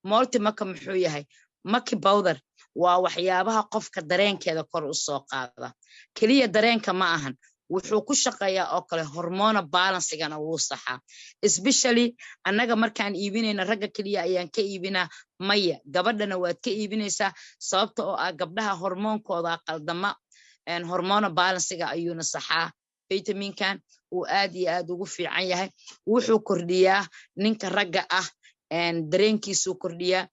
multi maka muxuu yahay maki powder waa waxyaabaha qofka dareenkeeda kor u soo qaada kaliya dareenka ma ahan wuxuu ku shaqeeyaa oo kale hormone balance-gana wuu saxaa especially annaga markaan iibinayna ragga kaliya ayaan ka iibinaa maya gabadhana waad ka iibinaysaa sababta oo ah gabdhaha hormoonkooda qaldama hormone balance-ga ayuuna saxaa vitaminkan uu aad iyo aad ugu fiican yahay wuxuu kordhiyaa ninka ragga ah dareenkiisuu kordhiyaa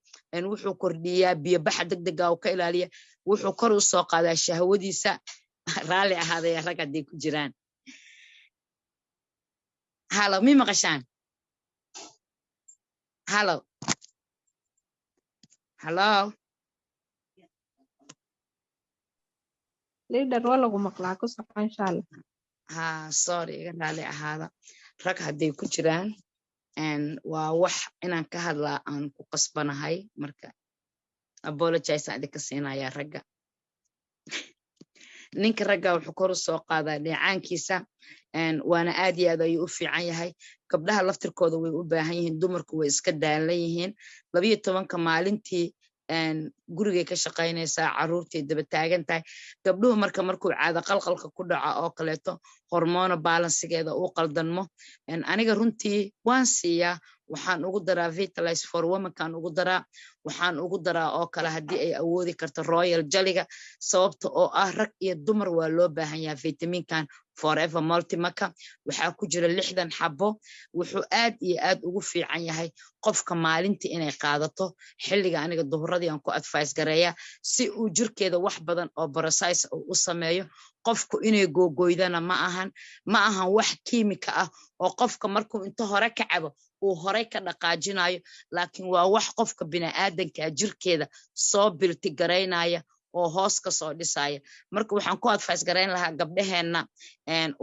wuxuu kordhiyaa biyo baxa degdega oo ka ilaaliya wuxuu kor u soo qaadaa shahwadiisa raalli ahaadaya rag haday ku jiraan halo mi maqashaan halo leader waa lagu maqlaa ku sax insha Allah sorry iga raalli ahaada rag haday ku jiraan waa wax inaan ka hadlaa aan ku qasbanahay marka apologize aan idinka siinayaa ragga ninka ragga wuxuu kor u soo qaadaa dheecaankiisa waana aad iyo aad ayuu u fiican yahay gabdhaha laftirkooda way u baahan yihiin dumarku way iska daalan yihiin 12 maalintii gurigay ka shaqaynaysaa caruurtay daba taagan tahay gabdhuhu markuu caado qalqalka ku dhaco oo kaleeto hormone balance-geeda uu qaldanmo aniga runtii waan siiyaa waxaan ugu daraa Vitalize for Women-kan ugu daraa waxaan ugu daraa oo kale haddii ay awoodi karto Royal Jelly-ga sababta oo ah rag iyo dumar waa loo baahan yahay vitaminkan Forever Multi-Maka waxaa ku jira 60 xabo wuxuu aad iyo aad ugu fiican yahay qofka maalintii inay qaadato xilliga aniga duhuradii aan ku advice gareeyaa si uu jirkeeda wax badan oo process u sameeyo qofku inay googoydana ma ahan wax kiimika ah oo qofka markuu inta hore ka cabo uu hore ka dhaqaajinayo laakiin waa wax qofka bini'aadanka jirkeeda soo bilti gareynaya oo hoos ka soo dhisaya marka waxaan ku advice gareyn lahaa gabdhaheena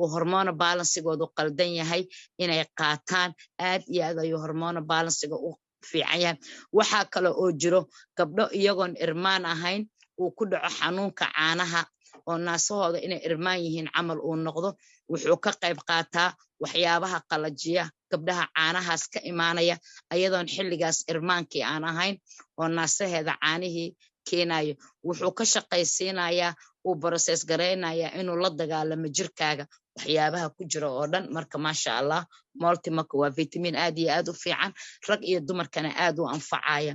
oo hormone balance-goodu qaldan yahay inay qaataan aad iyo aad ayuu hormone balance-ga u fiican yahay waxaa kale oo jiro gabdho iyagoon irmaan ahayn uu ku dhaco xanuunka caanaha oo naasahooda inay irmaan yihiin camal uu noqdo wuxuu ka qayb qaataa waxyaabaha qalajiya gabdhaha caanahaas ka imaanaya ayadoon xilligaas irmaankii aan ahayn oo naasaheeda caanihii keenayo wuxuu ka shaqaysiinayaa uu process gareynayaa inuu la dagaalamo jirkaaga waxyaabaha ku jira oo dhan marka maasha Allah multi-maka waa vitamin aad iyo aad u fiican rag iyo dumarkana aad u anfacaya